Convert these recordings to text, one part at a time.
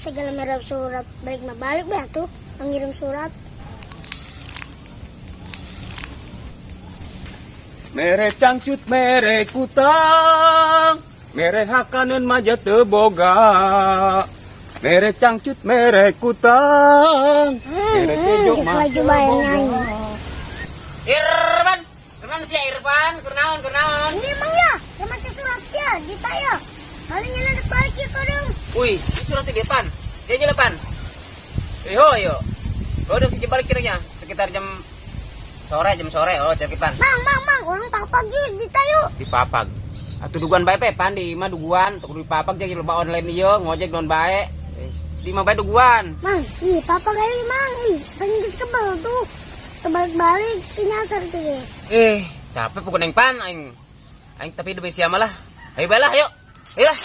segala merah surat balik balik ba tuh mengirim surat. Mere cangcut mere kutang, mere hakaneun maja teu boga. Mere cangcut mere kutang, mere kejo Geus lagi bayangan. Irfan, Irfan si Irfan, kurnaon. Ini emang ya, macam suratnya di tayo. Palingnya ada balik ya kadang. Wih, ini surat di depan. Dia di depan. Yo. Udah sih balik kiranya sekitar jam sore. Oh, jam depan. Mang, orang papag juga di tayo. Di papag. Atuh duguan bae pe pandi mah duguan, tuk di papag jadi loba online ieu ngojek non bae. Di mah bae duguan. Mang, ih papag ayo mang, ih pengen geus kebal tuh. Terbalik-balik nyasar tuh ya. Capek pukul neng pan aing tapi udah siapa malah. Ayo bae lah, yuk. Ayolah.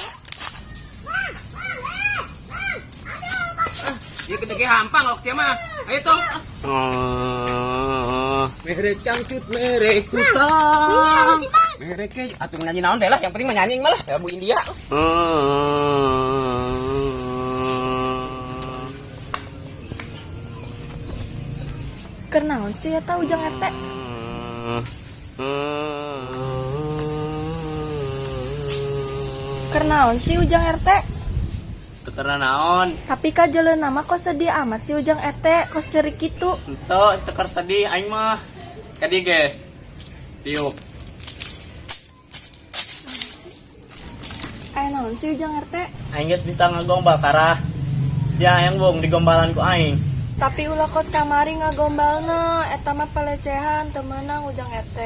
Dia gede hampang kok siapa? Ayo tong. Mere cangcut mere kutang. Ini apa sih mang? Mere ke atuh nyanyi naon deh lah, yang penting mah nyanyi malah. Ya Bu India. Kenaon sih eta Ujang RT? Kenaon sih Ujang RT? Karena naon? Tapi ka jalan nama kok sedih amat sih Ujang RT, kos cerik gitu. Ento tekar sedih aing mah. Kadi ge. Tiup. Aya naon sih Ujang RT? Aing geus bisa ngagombal karah. Sia yang bung digombalan ku aing. Tapi ulah kos kamari ngagombalna, eta mah pelecehan temenang Ujang RT.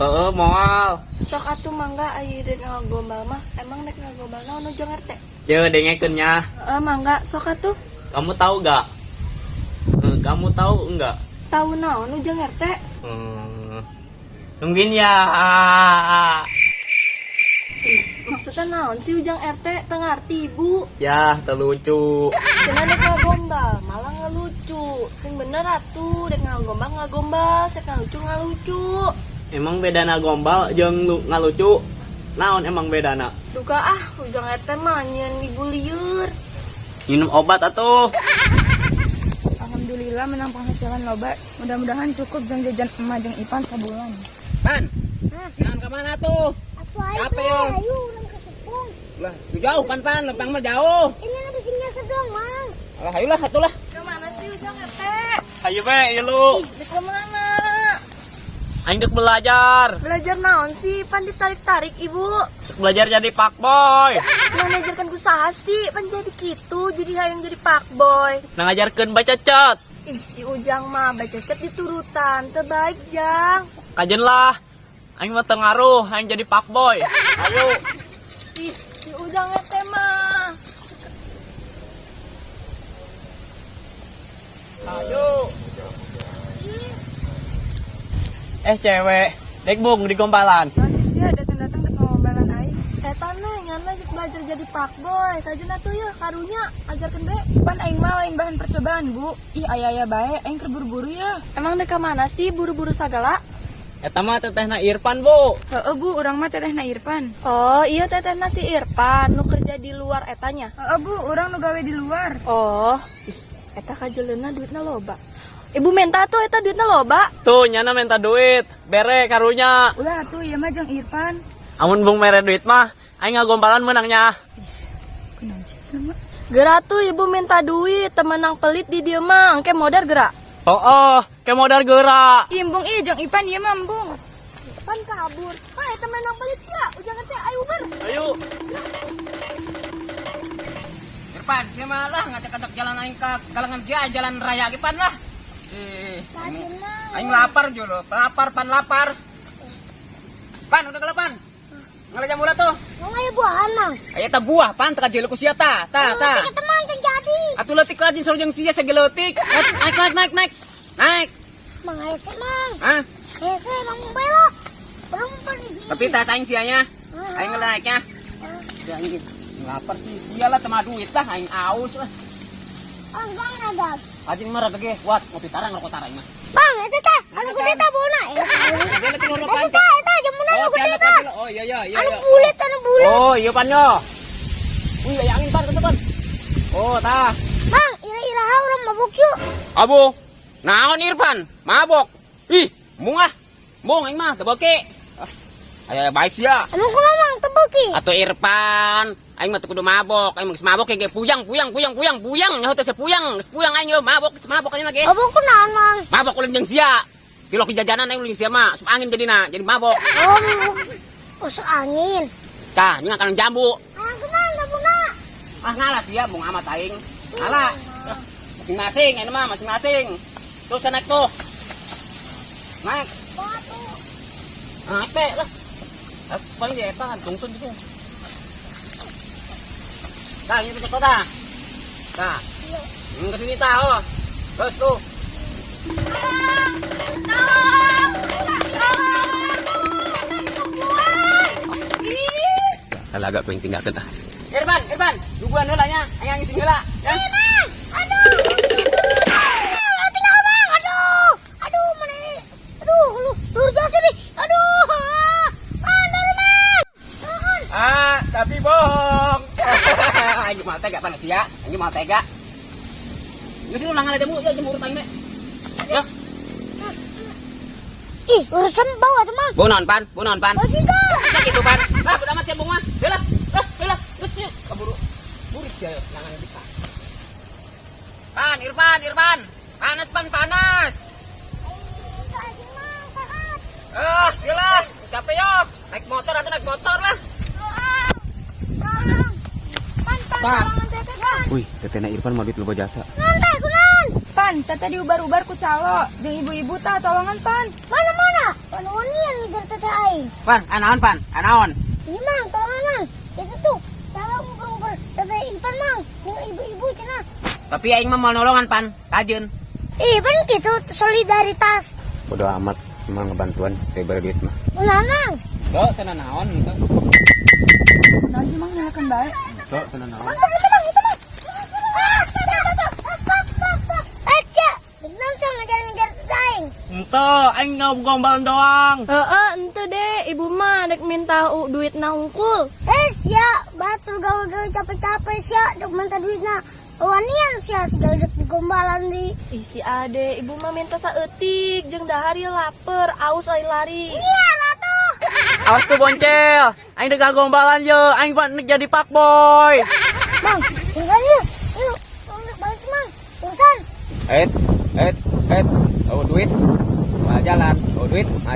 Heeh, moal. Sok atuh mangga aya ide ngagombal mah, emang nek ngagombal naon Ujang RT? Ye dengekeun nya. Mangga sok atuh. Kamu tahu gak? Kamu tahu enggak? Tahu naon Ujang RT? Nungguin ya. Maksudnya naon sih Ujang RT? Teu ngarti Ibu. Ya, terlucu. Cenah dek ngagombal, malah ngelucu. Sing bener atuh, dek ngagombal, sek ngalucu. Emang bedana gombal jeung ngalucu? Naon emang bedana? Duka Ujang RT mah nyeun ibu lieur. Minum obat atuh. Alhamdulillah menang penghasilan loba. Mudah-mudahan cukup jeung jajan emak jeung Ipan sabulan. Pan. Jangan ke mana tuh? Atuh ayo, Capek, yo. ayo orang kesepung. Lah, jauh pan, lempang mah jauh. Ini ada sing nyasar doang mang. Lah, ayolah atulah. Kemana sih Ujang RT? Ayo be, ieu lu. Dek kemana? Aing dek belajar. Belajar naon sih? Pan ditarik-tarik ibu. Dek belajar jadi fuckboy. Ngajarkan ku saha sih? Pan jadi kitu, jadi hayang jadi fuckboy. Ngajarkeun baca cat. Ih si Ujang mah baca cat diturutan, terbaik Jang. Kajen lah. Aing mah teu ngaruh, aing jadi fuckboy. Ayo. Ih si Ujang RT mah. Ayo. Cewek, dek bung di gombalan. Masih sih datang-datang ke ngombalan aing. Eta nyana belajar jadi fuckboy. Kajen atuh ya karunya ajarkeun be. Pan aing mah lain bahan percobaan, Bu. Ih aya-aya bae aing keur buru-buru ya. Emang dek ka mana sih buru-buru sagala? Eta mah tetehna Irfan, Bu. Heeh Bu, urang mah tetehna Irfan. Oh, iya tetehna si Irfan nu kerja di luar etanya. Heeh Bu, urang nu gawe di luar. Oh, ih eta kajeleuna duitna loba. Ibu minta tuh eta duitna loba. Tuh, nyana minta duit. Bere karunya. Ulah tuh ieu mah jeung Irfan. Amun bung mere duit mah, aing ngagombalan menangnya. Is, kunaon sih sama? Geura tuh ibu minta duit, temenang pelit di dieu mah, engke modar geura. Oh, ke modal geura. Imbung ieu jeung Ipan ieu mah embung. Ipan kabur. Hae temenang pelit sia, ujang teh ayo uber. Ayo. Irfan, siapa malah ngajak-ngajak jalan aing ke galangan dia jalan raya Irfan lah. Aing lapar jolo, lapar. Pan, udah kelapan. Ngalaja mula tuh. Mau ayo buahan mang. Aya ta buah pan teka jelo ku sia ta. Kita teman kan jadi. Atuh leutik lajin suruh jeung sia segeletik. Naik. Mang ayo sih mang. Hah? Ayo sih mang belok. Orang di sini. Tapi tak aing sianya. Aing ngelaiknya. Ya anjing. Lapar sih. Sia lah tema duit lah aing aus lah. Oh, bang ada. Lajin mah rada ge kuat ngopi tarang rokok tarang mah. Bang, itu teh. Anu gede teh bona. Eta jamunan anu gede teh. Oh iya. Anu bulet. Oh iya pan yo. Wih aya angin pan. Oh, tah. Mang, ira-ira orang mabuk yuk. Abo. Naon Irfan? Mabok. Ih, bunga. Bung aing mah teboke. Aya bae sia. Emang kumaha mang tebeki? Atuh Irfan, aing mah teu kudu mabok. Aing geus mabok ge puyang nyaho teh sepuyang aing yo mabok aing lagi. Mabuk kunaon mang? Mabok ulin jeung sia. Pilok di jajanan aing ulin sia mah, sup angin jadi mabok. Oh, mabuk. Masuk angin. Tah, nyang kan jambu. Ah, kumaha gabuna? Ah ngalah sia bung amat aing. Ngalah. Masing-masing, ini mah masing-masing. Tuh naik tuh. Naik. Batu. Naik teh lah. Paling di eta tungtun gitu. Tah, ini pecek kota. Tah. Ini ke sini tah, oh. Terus tuh. Kalau agak penting tinggal kita. Irfan, duguan heula nya, aya ngisi heula. Ya. Aduh. Tinggal bang. Aduh, mana ini? Aduh, lu surga sini. Aduh. Mana bang? Tahan. Ah, tapi bohong. Aing mau tega panas ya. Aing mau tega. Geus ulang ngala jamu urutan me. Ya. Ih, urusan bawa teman. Bau naon pan? Oh, jika. Gitu pan. Lah, udah amat ya bunga. Heula. Terus ya. Kaburu. Burik ya langan kita. Irfan. Panas. Sila. Capek yo. Naik motor lah. Pan. Wih, tetena Irfan mau duit loba jasa. Nanti, kunan. Pan, tete diubar-ubar ku calo. Jeung ibu-ibu tah tolongan pan. Mana? Panuan yang ngejar tete aing. Pan, anaon. Iya, mang, tolongan, mang. Itu tuh, cara ngumpul-ngumpul tete Ipan, mang. Dengan ibu-ibu, cina. Tapi aing mah mau nolongan pan. Kajeun. Ipan gitu, solidaritas. Bodo amat, cuma ngebantuan teh duit mah. Ulah, mang. Tuh, tenan naon gitu. Nanti mang nyalakan bae. Tuh, tenan naon. Itu, mang. Stop. Cak. Benar, cak, ngejar tete aing. Ente, aing ngombalan doang. Ente deh, ibu mah dek minta duit na hungkul. Ya, batur gawe-gawe capek-capek sia, dok minta duitna. Wanian sia segala dek digombalan di. Isi ade, ibu mah minta saeutik, jeung dahari lapar, aus lari-lari. Iya lah tuh. Awas tuh boncel. Aing dek gombalan yo. Aing nek jadi fuckboy. Mang, urusan yuk. Yuk, balik mang. Urusan. Oh duit. Mal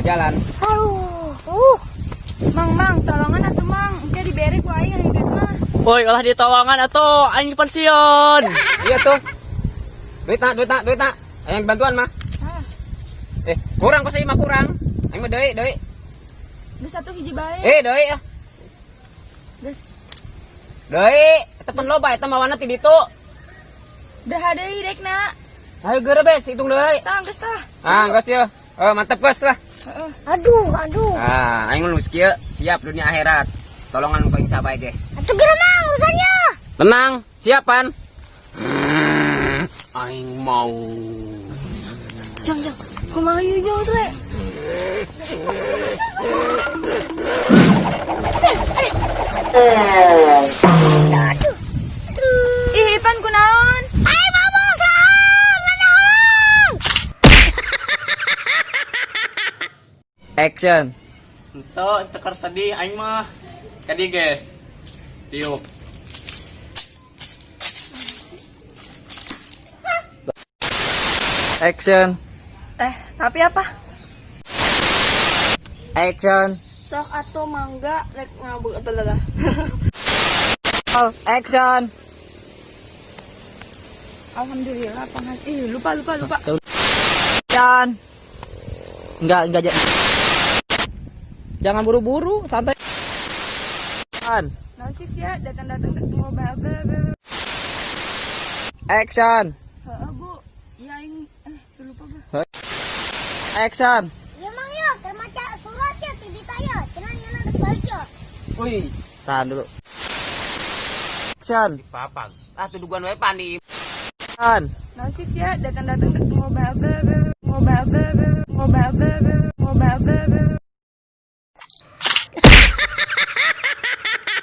jalan. Aduh. Mang, tolongan atuh mang, engke dibere ku aing anu duit mah. Woi, olah ditolongan atuh. Aing pensiun. Iya tuh. Duit nak. Yang bantuan mah. Ah, Kurang kok saya mah kurang. Aing mah deui. geus atuh hiji bae. Deui ya. Geus Deui, eta pen loba eta mah wana ti ditu. daha deui dekna. Ayo gerebes hitung deui. Tah, geus tah. Geus ya. Mantep geus lah. Heeh. Aduh. Aing lulus kieu, siap dunia akhirat. Tolongan ku aing sabae ge. Atuh kira mang urusannya. Tenang, siapan? Aing mau. Jang. Kumaha ieu jauh teh? Aduh. Ih, Ipan kunaon? Ayo mabok sahur. Mana Action. Ente, tekar sedih aing mah. Kadi ge. Tiup. Action. Tapi apa? Action. Sok atuh mangga rek ngabuk atuh lah. Action. Alhamdulillah pangas. Ih, lupa. Action. Enggak. Jangan buru-buru, santai. Naon sih sia datang-datang rek mau babel. Action. Heeh, Bu. Ya aing lupa gua. Action. ya mang ya, termaca suratnya di saya. Cenah dek balik ya. Wih, tahan dulu. Action. Papang. Tuh dugaan wae pandi. Naon sih sia datang-datang rek mau babel.